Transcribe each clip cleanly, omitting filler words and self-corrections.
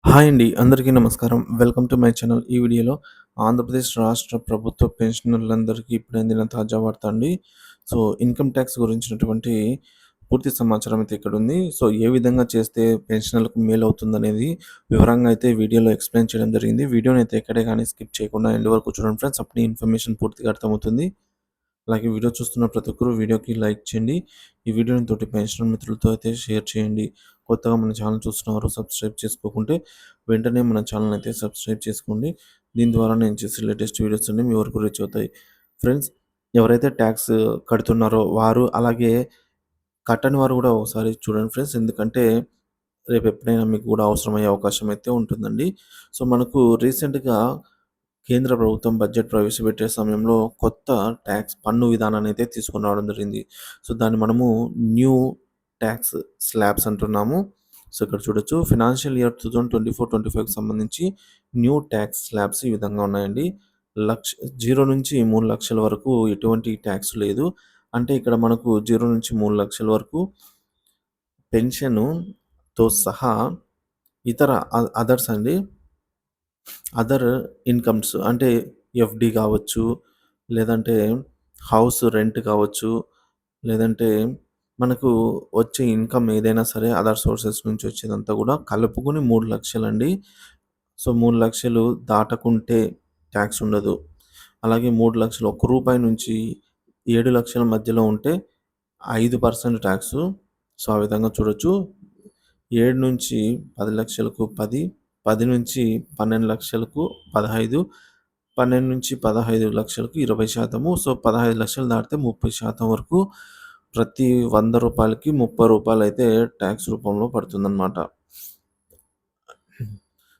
Hi అండి. అందరికీ నమస్కారం. Welcome to my channel. ఈ వీడియోలో ఆంధ్రప్రదేశ్ రాష్ట్ర ప్రభుత్వ పెన్షనర్లందరికీ ఇప్పుడు అందిన తాజా వార్త అండి. సో, ఇన్‌కమ్ టాక్స్ గురించినటువంటి పూర్తి సమాచారం అయితే ఇక్కడుంది. సో, ఏ విధంగా చేస్తే పెన్షనర్లకు మేలవుతుందనేది వివరంగా అయితే వీడియోలో ఎక్స్‌ప్లెయిన్ చేయడం జరిగింది. వీడియోనైతే ఎక్కడే గాని స్కిప్ చేయకుండా ఎండ్ వరకు చూడండి ఫ్రెండ్స్. అప్పుడే ఇన్ఫర్మేషన్ పూర్తిగా అర్థమవుతుంది. అలాగే వీడియో చూస్తున్న ప్రతి ఒక్కరు వీడియోకి లైక్ చేయండి. ఈ వీడియోని తోటి పెన్షనర్ మిత్రులతో అయితే షేర్ చేయండి. కొత్తగా మన ఛానల్ చూస్తున్నవారు సబ్స్క్రైబ్ చేసుకోకుంటే వెంటనే మన ఛానల్ అయితే సబ్స్క్రైబ్ చేసుకోండి. దీని ద్వారా నేను చేసే లేటెస్ట్ వీడియోస్ అన్నీ మీ వరకు రీచ్ అవుతాయి. ఫ్రెండ్స్, ఎవరైతే ట్యాక్స్ కడుతున్నారో వారు, అలాగే కట్టని వారు కూడా ఒకసారి చూడండి ఫ్రెండ్స్. ఎందుకంటే రేపు ఎప్పుడైనా మీకు కూడా అవసరమయ్యే అవకాశం అయితే ఉంటుందండి. సో, మనకు రీసెంట్‌గా కేంద్ర ప్రభుత్వం బడ్జెట్ ప్రవేశపెట్టే సమయంలో కొత్త ట్యాక్స్ పన్ను విధానాన్ని అయితే తీసుకొని రావడం జరిగింది. సో, దాన్ని మనము న్యూ ట్యాక్స్ స్లాబ్స్ అంటున్నాము. సో, ఇక్కడ చూడొచ్చు ఫినాన్షియల్ ఇయర్ 2024-25కి సంబంధించి న్యూ ట్యాక్స్ స్లాబ్స్ ఈ విధంగా ఉన్నాయండి. 0-3,00,000 వరకు ఎటువంటి ట్యాక్స్ లేదు. అంటే ఇక్కడ మనకు 0-3,00,000 వరకు పెన్షన్‌తో సహా ఇతర అదర్స్ అండి. అదర్ ఇన్‌కమ్స్ అంటే ఎఫ్‌డి కావచ్చు, లేదంటే హౌస్ రెంట్ కావచ్చు, లేదంటే మనకు వచ్చే ఇన్‌కమ్ ఏదైనా సరే అదర్ సోర్సెస్ నుంచి వచ్చేదంతా కూడా కలుపుకొని 3,00,000 అండి. సో, 3,00,000 దాటకుంటే ట్యాక్స్ ఉండదు. అలాగే 3,00,000 రూపాయి నుంచి 7,00,000 మధ్యలో ఉంటే 5% ట్యాక్సు. సో, ఆ విధంగా చూడొచ్చు. 7-10,00,000కు 10, 10-12,00,000కు 15, 12-15,00,000కు 20%. సో, 15,00,000 దాటితే 30% వరకు ప్రతి రూ. 100కి రూ. 30 అయితే ట్యాక్స్ రూపంలో పడుతుందన్నమాట.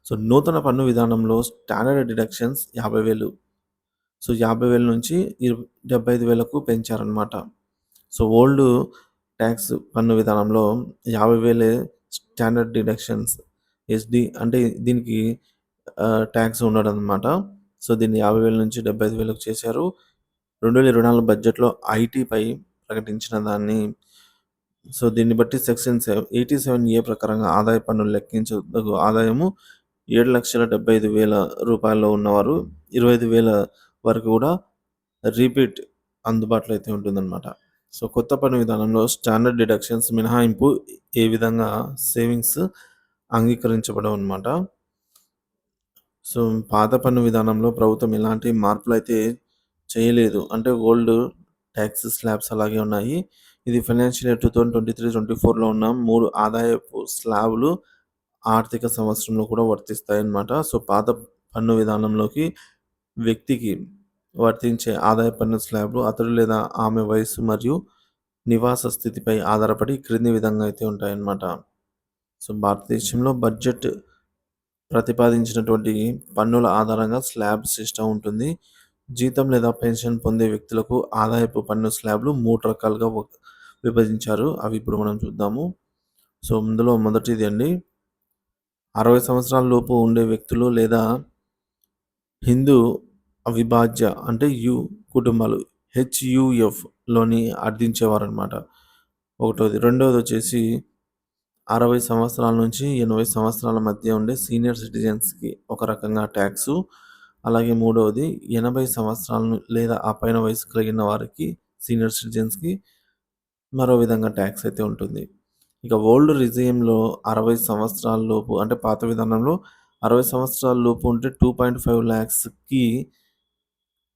సో, నూతన పన్ను విధానంలో స్టాండర్డ్ డిడక్షన్స్ 50,000. సో, 50,000 నుంచి 75,000కు పెంచారన్నమాట. సో, ఓల్డ్ ట్యాక్స్ పన్ను విధానంలో 50,000 స్టాండర్డ్ డిడక్షన్స్ ఎస్‌డి అంటే దీనికి ట్యాక్స్ ఉండదనమాట. సో, దీన్ని 50,000 నుంచి 75,000కు చేశారు. 2024 బడ్జెట్‌లో ఐటీపై ప్రకటించిన దాన్ని, సో, దీన్ని బట్టి సెక్షన్ 87ఏ ప్రకారంగా ఆదాయ పన్ను లెక్కించదగు ఆదాయము రూ. 7,75,000 ఉన్నవారు 25,000 వరకు కూడా రీపీట్ అందుబాటులో అయితే ఉంటుందన్నమాట. సో, కొత్త పన్ను విధానంలో స్టాండర్డ్ డిడక్షన్స్ మినహాయింపు ఏ విధంగా సేవింగ్స్ అంగీకరించబడవన్నమాట. సో, పాత పన్ను విధానంలో ప్రభుత్వం ఎలాంటి మార్పులైతే చేయలేదు. అంటే ఓల్డ్ ట్యాక్స్ స్లాబ్స్ అలాగే ఉన్నాయి. ఇది ఫైనాన్షియల్ ఇయర్ 2023-24లో ఉన్న 3 ఆదాయపు స్లాబులు ఆర్థిక సంవత్సరంలో కూడా వర్తిస్తాయన్నమాట. సో, పాత పన్ను విధానంలోకి వ్యక్తికి వర్తించే ఆదాయ పన్ను స్లాబ్‌లు అతడు లేదా ఆమె వయస్సు మరియు నివాస స్థితిపై ఆధారపడి క్రింది విధంగా అయితే ఉంటాయన్నమాట. సో, భారతదేశంలో బడ్జెట్ ప్రతిపాదించినటువంటి పన్నుల ఆధారంగా స్లాబ్ సిస్టమ్ ఉంటుంది. జీతం లేదా పెన్షన్ పొందే వ్యక్తులకు ఆదాయపు పన్ను స్లాబ్‌లు 3 రకాలుగా విభజించారు. అవి ఇప్పుడు మనం చూద్దాము. సో, ఇందులో మొదటిది అండి, 60 సంవత్సరాల లోపు ఉండే వ్యక్తులు లేదా హిందూ అవిభాజ్య అంటే కుటుంబాలు హెచ్‌యుఎఫ్‌లోని అర్థించేవారనమాట. ఒకటోది. రెండోదొచ్చేసి 60 సంవత్సరాల నుంచి 80 సంవత్సరాల మధ్య ఉండే సీనియర్ సిటిజన్స్‌కి ఒక రకంగా ట్యాక్సు. అలాగే మూడవది 80 సంవత్సరాలు లేదా ఆ పైన వయసు కలిగిన వారికి సీనియర్ సిటిజన్స్‌కి మరో విధంగా ట్యాక్స్ అయితే ఉంటుంది. ఇక ఓల్డ్ రిజిమ్‌లో 60 సంవత్సరాల లోపు అంటే పాత విధానంలో 60 సంవత్సరాల లోపు ఉంటే 2.5 లాక్స్‌కి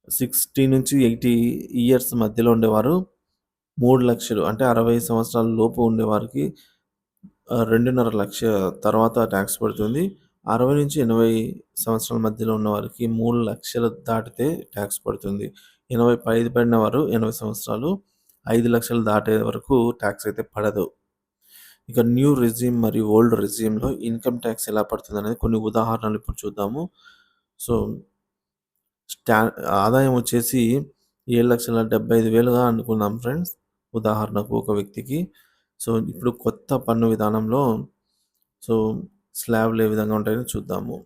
60-80 ఇయర్స్ మధ్యలో ఉండేవారు 3,00,000 అంటే 60 సంవత్సరాల లోపు ఉండేవారికి 2,50,000 తర్వాత ట్యాక్స్ పడుతుంది. 60-80 సంవత్సరాల మధ్యలో ఉన్నవారికి 3,00,000 దాటితే ట్యాక్స్ పడుతుంది. 80 పైబడిన వారు 80 సంవత్సరాలు 5,00,000 దాటే వరకు ట్యాక్స్ అయితే పడదు. ఇక న్యూ రెజ్యూమ్ మరియు ఓల్డ్ రెజ్యూమ్‌లో ఇన్‌కమ్ ట్యాక్స్ ఎలా పడుతుందనేది కొన్ని ఉదాహరణలు ఇప్పుడు చూద్దాము. సో, స్టా ఆదాయం వచ్చేసి 7,75,000గా అనుకుందాం ఫ్రెండ్స్. ఉదాహరణకు ఒక వ్యక్తికి. సో, ఇప్పుడు కొత్త పన్ను విధానంలో సో, స్లాబ్‌లు ఏ విధంగా ఉంటాయో చూద్దాము.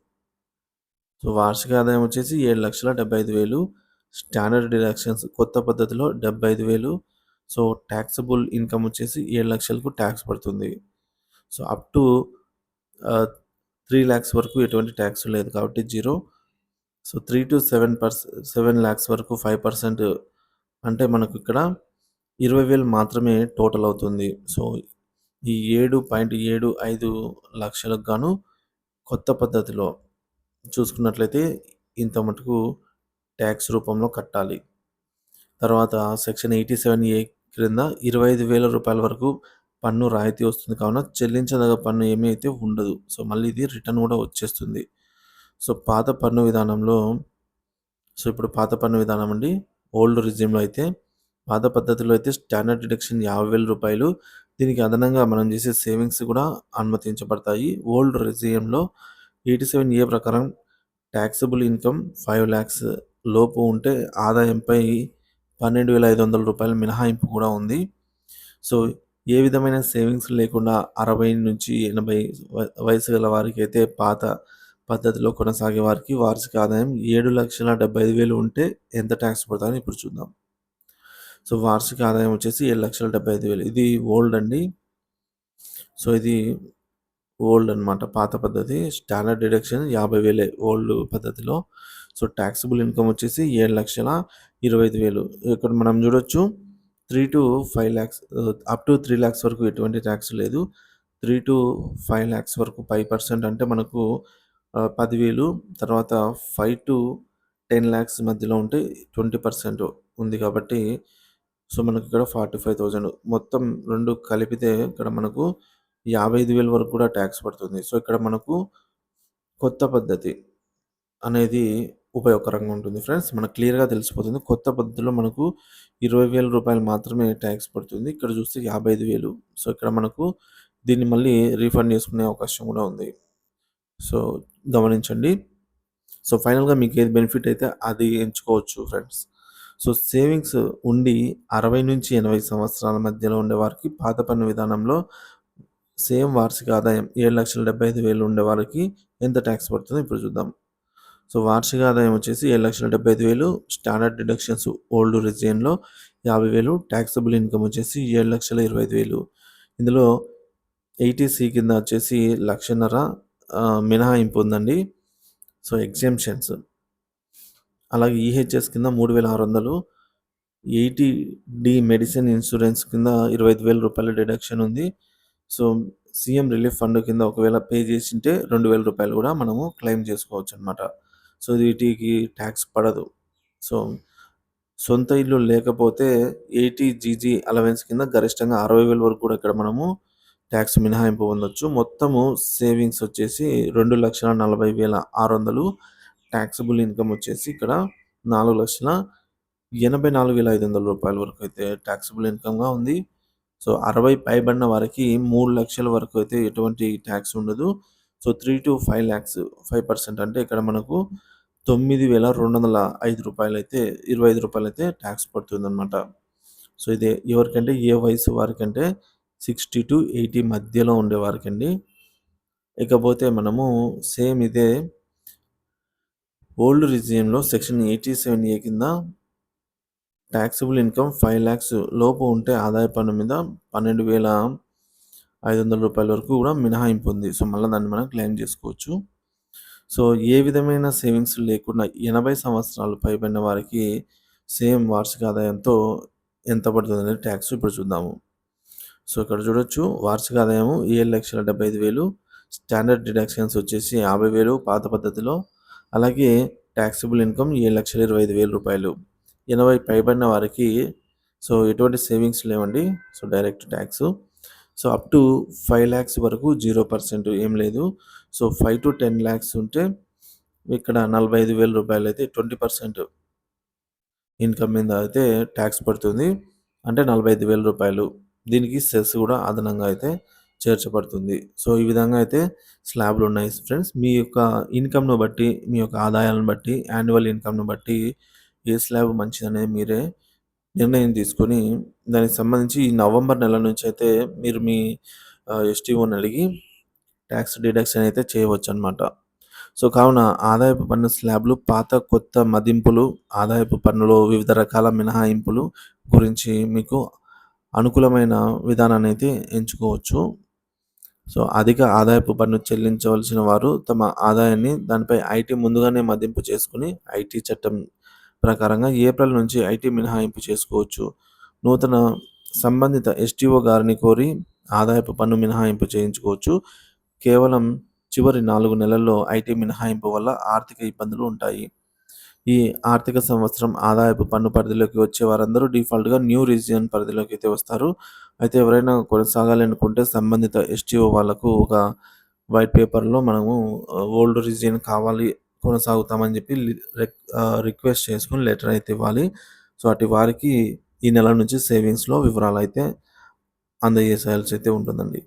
సో, వార్షిక ఆదాయం వచ్చేసి 7,75,000. స్టాండర్డ్ డిడక్షన్స్ కొత్త పద్ధతిలో 75,000. సో, టాక్సబుల్ ఇన్‌కమ్ వచ్చేసి 7,00,000కు ట్యాక్స్ పడుతుంది. సో, అప్ టు ఆహ్, 3 lakhs వరకు ఎటువంటి ట్యాక్స్ లేదు కాబట్టి 0. సో 3-7 lakhs వరకు 5% అంటే మనకు ఇక్కడ 20,000 మాత్రమే టోటల్ అవుతుంది. సో ఈ 7.75 లక్షలకు గాను కొత్త పద్ధతిలో చూసుకున్నట్లయితే ఇంత మటుకు ట్యాక్స్ రూపంలో కట్టాలి. తర్వాత సెక్షన్ 87A క్రింద 25,000 రూపాయల వరకు పన్ను రాయితీ వస్తుంది కావున చెల్లించదగ్గ పన్ను ఏమీ అయితే ఉండదు. సో మళ్ళీ ఇది రిటర్న్ కూడా వచ్చేస్తుంది. సో పాత పన్ను విధానంలో ఇప్పుడు పాత పన్ను విధానం అండి. ఓల్డ్ రిజిమ్‌లో అయితే పాత పద్ధతిలో అయితే స్టాండర్డ్ డిడక్షన్ 50,000 రూపాయలు. దీనికి అదనంగా మనం చేసే సేవింగ్స్ కూడా అనుమతించబడతాయి. ఓల్డ్ రిజిమ్‌లో 87A ప్రకారం టాక్సబుల్ ఇన్‌కమ్ 5 lakhs లోపు ఉంటే ఆదాయంపై 12,500 రూపాయల మినహాయింపు కూడా ఉంది. సో ఏ విధమైన సేవింగ్స్ లేకుండా 60-80 వయసు గల వారికైతే పాత పద్ధతిలో కొనసాగే వారికి వార్షిక ఆదాయం 7,75,000 ఉంటే ఎంత ట్యాక్స్ పడతాయని ఇప్పుడు చూద్దాం. సో వార్షిక ఆదాయం వచ్చేసి 7,75,000 ఇది ఓల్డ్ అండి. సో ఇది ఓల్డ్ అనమాట. పాత పద్ధతి. స్టాండర్డ్ డిడక్షన్ 50,000 ఓల్డ్ పద్ధతిలో. సో టాక్సబుల్ ఇన్కమ్ వచ్చేసి 7,25,000. ఇక్కడ మనం చూడొచ్చు 3-5 lakhs అప్ టు 3 lakhs వరకు ఎటువంటి ట్యాక్స్ లేదు. 3-5 lakhs వరకు 5% అంటే మనకు 10,000. తర్వాత 5-10 lakhs మధ్యలో ఉంటే 20% ఉంది కాబట్టి సో మనకి ఇక్కడ 45,000 మొత్తం 2 కలిపితే ఇక్కడ మనకు 55,000 వరకు కూడా ట్యాక్స్ పడుతుంది. సో ఇక్కడ మనకు కొత్త పద్ధతి అనేది ఉపయోగకరంగా ఉంటుంది ఫ్రెండ్స్. మనకు క్లియర్‌గా తెలిసిపోతుంది. కొత్త పద్ధతిలో మనకు 20,000 రూపాయలు మాత్రమే ట్యాక్స్ పడుతుంది. ఇక్కడ చూస్తే 55,000. సో ఇక్కడ మనకు దీన్ని మళ్ళీ రీఫండ్ చేసుకునే అవకాశం కూడా ఉంది. సో గమనించండి. సో ఫైనల్‌గా మీకు ఏది బెనిఫిట్ అయితే అది ఎంచుకోవచ్చు ఫ్రెండ్స్. సో సేవింగ్స్ ఉండి 60-80 సంవత్సరాల మధ్యలో ఉండేవారికి పాత పన్ను విధానంలో సేమ్ వార్షిక ఆదాయం 7,75,000 ఉండేవారికి ఎంత ట్యాక్స్ పడుతుందో ఇప్పుడు చూద్దాం. సో వార్షిక ఆదాయం వచ్చేసి 7,75,000. స్టాండర్డ్ డిడక్షన్స్ ఓల్డ్ రిజియన్‌లో 50,000. టాక్సబుల్ ఇన్కమ్ వచ్చేసి 7,25,000. ఇందులో 80C కింద వచ్చేసి 1,50,000 మినహాయింపు ఉందండి. So exemptions. అలాగే ఈహెచ్ఎస్ కింద 3,600. 80D మెడిసిన్ ఇన్సూరెన్స్ కింద 25,000 రూపాయల డిడక్షన్ ఉంది. సో సీఎం రిలీఫ్ ఫండ్ కింద ఒకవేళ పే చేసింటే 2,000 రూపాయలు కూడా మనము క్లెయిమ్ చేసుకోవచ్చు అనమాట. సో వీటికి ట్యాక్స్ పడదు. సో సొంత ఇల్లు లేకపోతే 80GG అలవెన్స్ కింద గరిష్టంగా 60,000 వరకు కూడా ఇక్కడ మనము ట్యాక్స్ మినహాయింపు పొందొచ్చు. మొత్తము సేవింగ్స్ వచ్చేసి 2,40,600. టాక్సబుల్ ఇన్కమ్ వచ్చేసి ఇక్కడ 4,84,500 రూపాయల వరకు అయితే టాక్సబుల్ ఇన్కమ్‌గా ఉంది. సో 60 పైబడిన వారికి 3 లక్షల వరకు అయితే ఎటువంటి ట్యాక్స్ ఉండదు. సో 3-5 lakhs 5% అంటే ఇక్కడ మనకు 9,205 రూపాయలైతే 25 రూపాయలైతే ట్యాక్స్ పడుతుందనమాట. సో ఇది ఎవరికంటే ఏ వయసు వారికంటే 60-80 మధ్యలో ఉండేవారికండి. ఇకపోతే మనము సేమ్ ఇదే ఓల్డ్ రిజియన్‌లో సెక్షన్ 87A కింద టాక్సబుల్ ఇన్కమ్ 5 lakhs లోపు ఉంటే ఆదాయ పన్ను మీద 12,500 రూపాయల వరకు కూడా మినహాయింపు ఉంది. సో మళ్ళీ దాన్ని మనం క్లెయిమ్ చేసుకోవచ్చు. సో ఏ విధమైన సేవింగ్స్ లేకుండా 80 సంవత్సరాలు పైబడిన వారికి సేమ్ వార్షిక ఆదాయంతో ఎంత పడుతుందనే ట్యాక్స్ ఇప్పుడు చూద్దాము. సో ఇక్కడ చూడొచ్చు వార్షిక ఆదాయము 7,75,000. స్టాండర్డ్ డిడక్షన్స్ వచ్చేసి 50,000 పాత పద్ధతిలో. అలాగే టాక్సబుల్ ఇన్కమ్ 7,25,000 రూపాయలు. 80 పైబడిన వారికి సో ఎటువంటి సేవింగ్స్ లేవండి. So direct tax. So up to 5 lakhs వరకు 0% ఏం లేదు. సో 5-10 lakhs ఉంటే ఇక్కడ 45,000 రూపాయలు అయితే 20% ఇన్కమ్ మీద అయితే ట్యాక్స్ పడుతుంది. అంటే 45,000 రూపాయలు. దీనికి సెస్ కూడా అదనంగా అయితే చేర్చబడుతుంది. సో ఈ విధంగా అయితే స్లాబ్‌లు ఉన్నాయి ఫ్రెండ్స్. మీ యొక్క ఇన్కమ్‌ను బట్టి, మీ యొక్క ఆదాయాలను బట్టి, యాన్యువల్ ఇన్కమ్‌ను బట్టి ఏ స్లాబ్ మంచిదనేది మీరే నిర్ణయం తీసుకొని దానికి సంబంధించి ఈ నవంబర్ నెల నుంచి అయితే మీరు మీ ఎస్టీఓని అడిగి ట్యాక్స్ డిడక్షన్ అయితే చేయవచ్చనమాట. సో కావున ఆదాయపు పన్ను స్లాబ్‌లు పాత, కొత్త మదింపులు, ఆదాయపు పన్నులో వివిధ రకాల మినహాయింపులు గురించి మీకు అనుకూలమైన విధానాన్ని అయితే ఎంచుకోవచ్చు. సో, అధిక ఆదాయపు పన్ను చెల్లించవలసిన వారు తమ ఆదాయాన్ని దానిపై ఐటీ ముందుగానే మదింపు చేసుకొని, ఐటీ చట్టం ప్రకారంగా ఏప్రిల్ నుంచి ఐటీ మినహాయింపు చేసుకోవచ్చు. నూతన సంబంధిత ఎస్టీఓ గారిని కోరి ఆదాయపు పన్ను మినహాయింపు చేయించుకోవచ్చు. కేవలం చివరి 4 నెలల్లో ఐటీ మినహాయింపు వల్ల ఆర్థిక ఇబ్బందులు ఉంటాయి. ఈ ఆర్థిక సంవత్సరం ఆదాయపు పన్ను పరిధిలోకి వచ్చే వారందరూ డిఫాల్ట్‌గా న్యూ రీజియన్ పరిధిలోకి అయితే వస్తారు. అయితే ఎవరైనా కొనసాగాలి అనుకుంటే సంబంధిత ఎస్టీఓ వాళ్ళకు ఒక వైట్ పేపర్‌లో మనము ఓల్డ్ రీజియన్ కావాలి, కొనసాగుతామని చెప్పి రిక్వెస్ట్ చేసుకొని లెటర్ అయితే ఇవ్వాలి. సో, అటు వారికి ఈ నెల నుంచి సేవింగ్స్‌లో వివరాలైతే అందజేసేయాల్సి అయితే ఉంటుందండి.